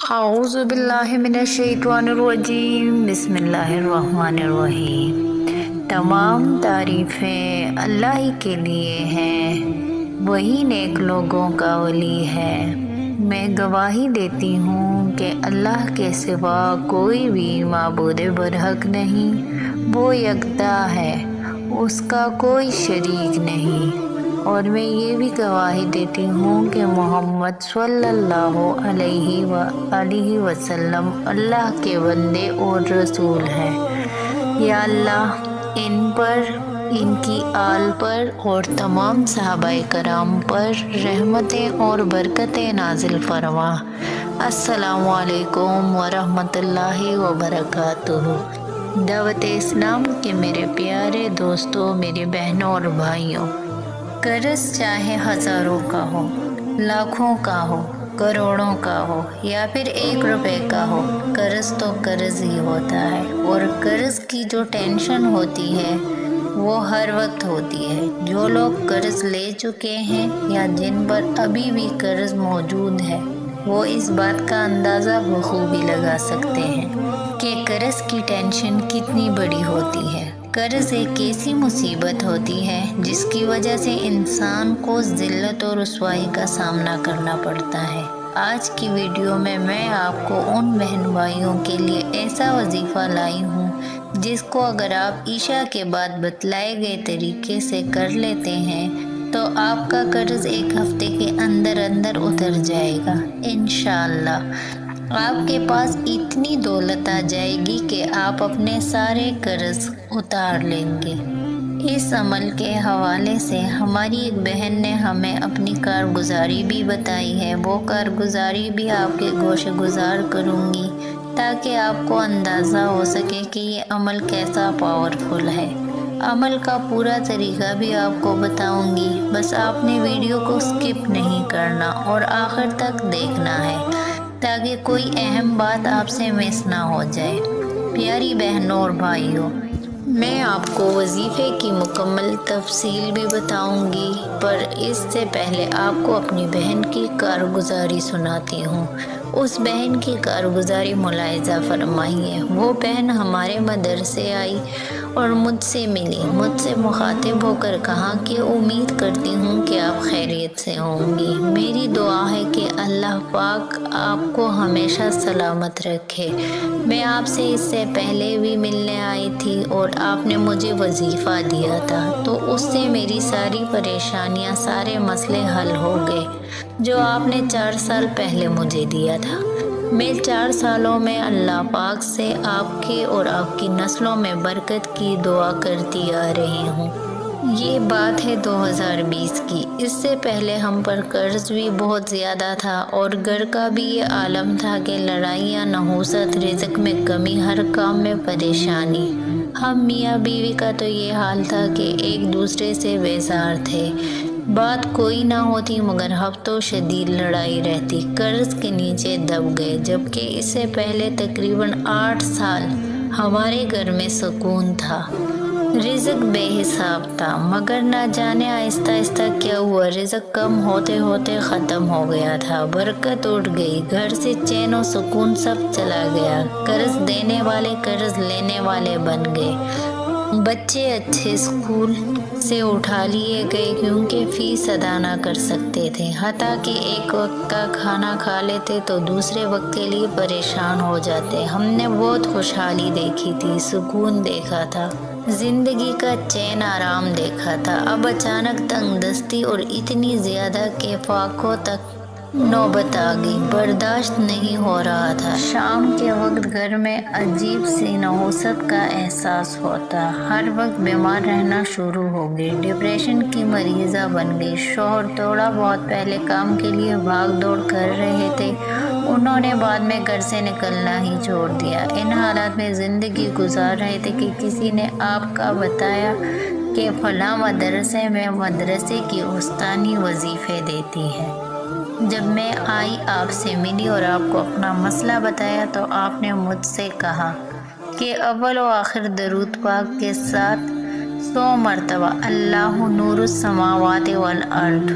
اعوذ باللہ من الشیطان الرجیم، بسم اللہ الرحمن الرحیم۔ تمام تعریفیں اللہ ہی کے لیے ہیں، وہی نیک لوگوں کا ولی ہے۔ میں گواہی دیتی ہوں کہ اللہ کے سوا کوئی بھی معبود برحق نہیں، وہ یکتا ہے، اس کا کوئی شریک نہیں۔ اور میں یہ بھی گواہی دیتی ہوں کہ محمد صلی اللہ علیہ وسلم اللہ کے بندے اور رسول ہیں۔ یا اللہ ان پر، ان کی آل پر اور تمام صحابہ کرام پر رحمتیں اور برکتیں نازل فرما۔ السلام علیکم ورحمۃ اللہ وبرکاتہ۔ دعوت اسلام کے میرے پیارے دوستوں، میری بہنوں اور بھائیوں، قرض چاہے ہزاروں کا ہو، لاکھوں کا ہو، کروڑوں کا ہو یا پھر 1 روپے کا ہو، قرض تو قرض ہی ہوتا ہے۔ اور قرض کی جو ٹینشن ہوتی ہے وہ ہر وقت ہوتی ہے۔ جو لوگ قرض لے چکے ہیں یا جن پر ابھی بھی قرض موجود ہے، وہ اس بات کا اندازہ بخوبی لگا سکتے ہیں کہ قرض کی ٹینشن کتنی بڑی ہوتی ہے۔ قرض ایک ایسی مصیبت ہوتی ہے جس کی وجہ سے انسان کو ذلت اور رسوائی کا سامنا کرنا پڑتا ہے۔ آج کی ویڈیو میں آپ کو ان بہن بھائیوں کے لیے ایسا وظیفہ لائی ہوں جس کو اگر آپ عشاء کے بعد بتلائے گئے طریقے سے کر لیتے ہیں تو آپ کا قرض 1 ہفتے کے اندر اتر جائے گا انشاءاللہ۔ آپ کے پاس اتنی دولت آ جائے گی کہ آپ اپنے سارے قرض اتار لیں گے۔ اس عمل کے حوالے سے ہماری ایک بہن نے ہمیں اپنی کارگزاری بھی بتائی ہے، وہ کارگزاری بھی آپ کے گوشے گزار کروں گی تاکہ آپ کو اندازہ ہو سکے کہ یہ عمل کیسا پاورفل ہے۔ عمل کا پورا طریقہ بھی آپ کو بتاؤں گی، بس آپ نے ویڈیو کو سکپ نہیں کرنا اور آخر تک دیکھنا ہے تاکہ کوئی اہم بات آپ سے مس نہ ہو جائے۔ پیاری بہنوں اور بھائیوں، میں آپ کو وظیفے کی مکمل تفصیل بھی بتاؤں گی، پر اس سے پہلے آپ کو اپنی بہن کی کارگزاری سناتی ہوں۔ اس بہن کی کارگزاری ملاحظہ فرمائیے۔ وہ بہن ہمارے مدرسے آئی اور مجھ سے ملی، مجھ سے مخاطب ہو کر کہا کہ امید کرتی ہوں کہ آپ خیریت سے ہوں گی۔ میری دعا ہے کہ اللہ پاک آپ کو ہمیشہ سلامت رکھے۔ میں آپ سے اس سے پہلے بھی ملنے آئی تھی اور آپ نے مجھے وظیفہ دیا تھا، تو اس سے میری ساری پریشانیاں، سارے مسئلے حل ہو گئے جو آپ نے 4 سال پہلے مجھے دیا تھا۔ میں 4 سالوں میں اللہ پاک سے آپ کے اور آپ کی نسلوں میں برکت کی دعا کرتی آ رہی ہوں۔ یہ بات ہے 2020 کی۔ اس سے پہلے ہم پر قرض بھی بہت زیادہ تھا اور گھر کا بھی یہ عالم تھا کہ لڑائیاں، نحوست، رزق میں کمی، ہر کام میں پریشانی۔ ہم میاں بیوی کا تو یہ حال تھا کہ ایک دوسرے سے بیزار تھے، بات کوئی نہ ہوتی مگر ہفتوں شدید لڑائی رہتی، قرض کے نیچے دب گئے۔ جبکہ اس سے پہلے تقریباً 8 سال ہمارے گھر میں سکون تھا، رزق بے حساب تھا، مگر نہ جانے آہستہ آہستہ کیا ہوا، رزق کم ہوتے ہوتے ختم ہو گیا تھا، برکت اٹھ گئی، گھر سے چین و سکون سب چلا گیا، قرض دینے والے قرض لینے والے بن گئے، بچے اچھے اسکول سے اٹھا لیے گئے کیونکہ فیس ادا نہ کر سکتے تھے، حتیٰ کہ ایک وقت کا کھانا کھا لیتے تو دوسرے وقت کے لیے پریشان ہو جاتے۔ ہم نے بہت خوشحالی دیکھی تھی، سکون دیکھا تھا، زندگی کا چین آرام دیکھا تھا۔ اب اچانک تنگ دستی اور اتنی زیادہ کہ فاقوں تک نوبت آ گئی، برداشت نہیں ہو رہا تھا۔ شام کے وقت گھر میں عجیب سی نحوست کا احساس ہوتا، ہر وقت بیمار رہنا شروع ہو گئی، ڈپریشن کی مریضہ بن گئی۔ شوہر تھوڑا بہت پہلے کام کے لیے بھاگ دوڑ کر رہے تھے، انہوں نے بعد میں گھر سے نکلنا ہی چھوڑ دیا۔ ان حالات میں زندگی گزار رہے تھے کہ کسی نے آپ کا بتایا کہ فلاں مدرسے میں مدرسے کی استانی وظیفے دیتی ہے۔ جب میں آئی، آپ سے ملی اور آپ کو اپنا مسئلہ بتایا تو آپ نے مجھ سے کہا کہ اول و آخر درود پاک کے ساتھ 100 مرتبہ اللہ نور السماوات والارض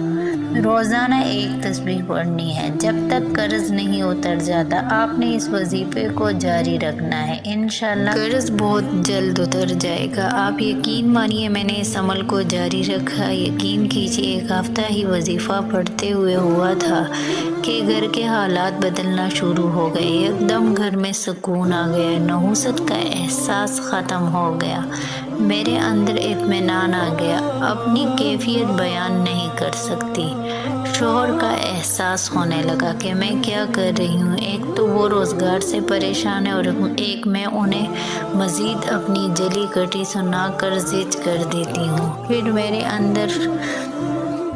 روزانہ ایک تسبیح پڑھنی ہے جب تک قرض نہیں اتر جاتا۔ آپ نے اس وظیفے کو جاری رکھنا ہے، انشاءاللہ قرض بہت جلد اتر جائے گا۔ آپ یقین مانیے میں نے اس عمل کو جاری رکھا۔ یقین کیجیے ایک ہفتہ ہی وظیفہ پڑھتے ہوئے ہوا تھا کہ گھر کے حالات بدلنا شروع ہو گئے۔ ایک دم گھر میں سکون آ گیا، نحوست کا احساس ختم ہو گیا، میرے اندر اطمینان آ گیا۔ اپنی کیفیت بیان نہیں کر سکتی۔ شوہر کا احساس ہونے لگا کہ میں کیا کر رہی ہوں۔ ایک تو وہ روزگار سے پریشان ہے اور ایک میں انہیں مزید اپنی جلی کٹی سنا کر ضد کر دیتی ہوں۔ پھر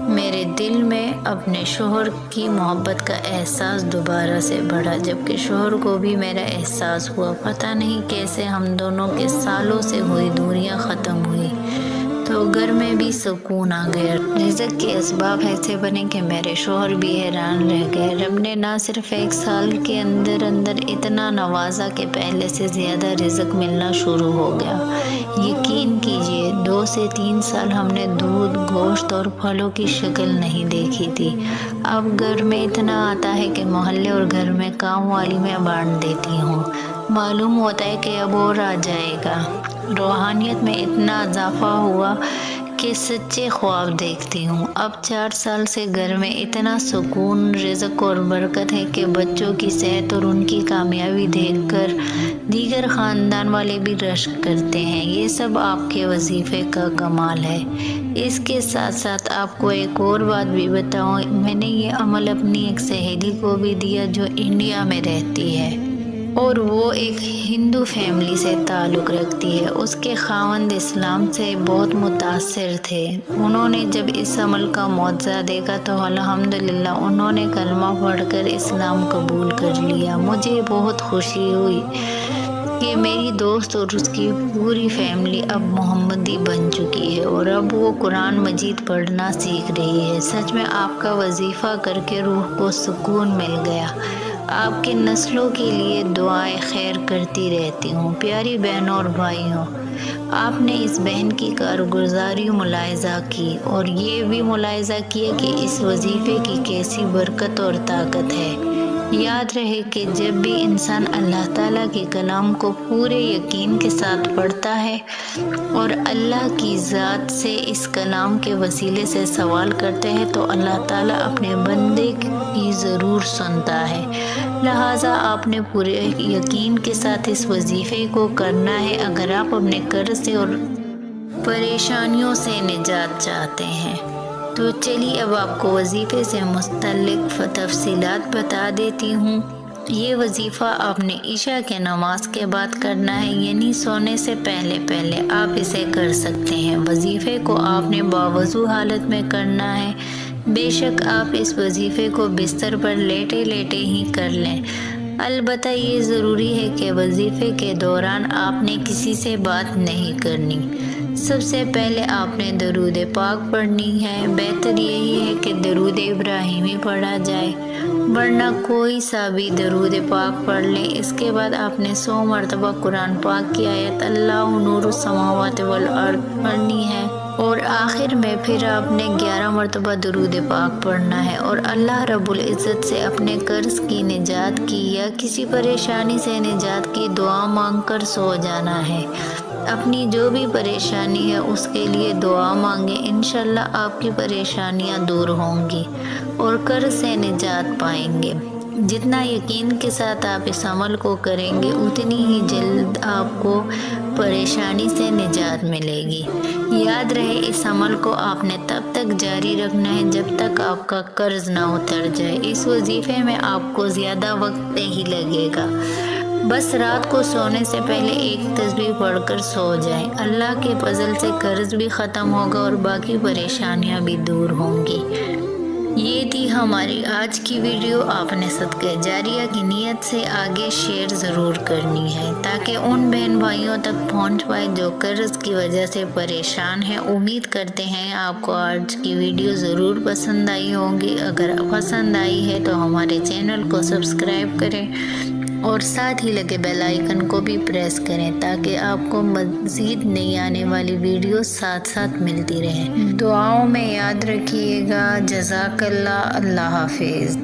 میرے دل میں اپنے شوہر کی محبت کا احساس دوبارہ سے بڑھا، جبکہ شوہر کو بھی میرا احساس ہوا۔ پتہ نہیں کیسے ہم دونوں کے سالوں سے ہوئی دوریاں ختم ہوئی تو گھر میں بھی سکون آ گیا۔ رزق کے اسباب ایسے بنے کہ میرے شوہر بھی حیران رہ گئے۔ رب نے نہ صرف 1 سال کے اندر اتنا نوازا کہ پہلے سے زیادہ رزق ملنا شروع ہو گیا۔ یقین کیجیے 2 سے 3 سال ہم نے دودھ، گوشت اور پھلوں کی شکل نہیں دیکھی تھی۔ اب گھر میں اتنا آتا ہے کہ محلے اور گھر میں کام والی میں بانٹ دیتی ہوں۔ معلوم ہوتا ہے کہ اب اور آ جائے گا۔ روحانیت میں اتنا اضافہ ہوا کہ سچے خواب دیکھتی ہوں۔ اب 4 سال سے گھر میں اتنا سکون، رزق اور برکت ہے کہ بچوں کی صحت اور ان کی کامیابی دیکھ کر دیگر خاندان والے بھی رشک کرتے ہیں۔ یہ سب آپ کے وظیفے کا کمال ہے۔ اس کے ساتھ ساتھ آپ کو ایک اور بات بھی بتاؤں، میں نے یہ عمل اپنی ایک سہیلی کو بھی دیا جو انڈیا میں رہتی ہے اور وہ ایک ہندو فیملی سے تعلق رکھتی ہے۔ اس کے خاوند اسلام سے بہت متاثر تھے۔ انہوں نے جب اس عمل کا معجزہ دیکھا تو الحمدللہ انہوں نے کلمہ پڑھ کر اسلام قبول کر لیا۔ مجھے بہت خوشی ہوئی کہ میری دوست اور اس کی پوری فیملی اب محمدی بن چکی ہے اور اب وہ قرآن مجید پڑھنا سیکھ رہی ہے۔ سچ میں آپ کا وظیفہ کر کے روح کو سکون مل گیا۔ آپ کے نسلوں کے لیے دعائیں خیر کرتی رہتی ہوں۔ پیاری بہنوں اور بھائیوں، آپ نے اس بہن کی کارگزاری ملاحظہ کی اور یہ بھی ملاحظہ کیا کہ اس وظیفے کی کیسی برکت اور طاقت ہے۔ یاد رہے کہ جب بھی انسان اللہ تعالیٰ کے کلام کو پورے یقین کے ساتھ پڑھتا ہے اور اللہ کی ذات سے اس کلام کے وسیلے سے سوال کرتے ہیں تو اللہ تعالیٰ اپنے بندے کی ضرور سنتا ہے۔ لہٰذا آپ نے پورے یقین کے ساتھ اس وظیفے کو کرنا ہے اگر آپ اپنے قرض سے اور پریشانیوں سے نجات چاہتے ہیں۔ تو چلیے اب آپ کو وظیفے سے متعلق تفصیلات بتا دیتی ہوں۔ یہ وظیفہ آپ نے عشاء کے نماز کے بعد کرنا ہے، یعنی سونے سے پہلے آپ اسے کر سکتے ہیں۔ وظیفے کو آپ نے باوضو حالت میں کرنا ہے۔ بے شک آپ اس وظیفے کو بستر پر لیٹے ہی کر لیں، البتہ یہ ضروری ہے کہ وظیفے کے دوران آپ نے کسی سے بات نہیں کرنی۔ سب سے پہلے آپ نے درود پاک پڑھنی ہے۔ بہتر یہی ہے کہ درود ابراہیمی پڑھا جائے، ورنہ کوئی سا بھی درود پاک پڑھ لیں۔ اس کے بعد آپ نے 100 مرتبہ قرآن پاک کی آیت اللہ نور السماوات والارض پڑھنی ہے اور آخر میں پھر آپ نے 11 مرتبہ درود پاک پڑھنا ہے اور اللہ رب العزت سے اپنے قرض کی نجات کی یا کسی پریشانی سے نجات کی دعا مانگ کر سو جانا ہے۔ اپنی جو بھی پریشانی ہے اس کے لیے دعا مانگیں، انشاءاللہ آپ کی پریشانیاں دور ہوں گی اور قرض سے نجات پائیں گے۔ جتنا یقین کے ساتھ آپ اس عمل کو کریں گے اتنی ہی جلد آپ کو پریشانی سے نجات ملے گی۔ یاد رہے اس عمل کو آپ نے تب تک جاری رکھنا ہے جب تک آپ کا قرض نہ اتر جائے۔ اس وظیفے میں آپ کو زیادہ وقت نہیں لگے گا، بس رات کو سونے سے پہلے ایک تسبیح پڑھ کر سو جائیں۔ اللہ کے فضل سے قرض بھی ختم ہوگا اور باقی پریشانیاں بھی دور ہوں گی۔ یہ تھی ہماری آج کی ویڈیو۔ آپ نے صدقہ جاریہ کی نیت سے آگے شیئر ضرور کرنی ہے تاکہ ان بہن بھائیوں تک پہنچ پائے جو قرض کی وجہ سے پریشان ہیں۔ امید کرتے ہیں آپ کو آج کی ویڈیو ضرور پسند آئی ہوگی۔ اگر پسند آئی ہے تو ہمارے چینل کو سبسکرائب کریں اور ساتھ ہی لگے بیل آئیکن کو بھی پریس کریں تاکہ آپ کو مزید نئی آنے والی ویڈیو ساتھ ساتھ ملتی رہیں۔ دعاؤں میں یاد رکھیے گا۔ جزاک اللہ۔ اللہ حافظ۔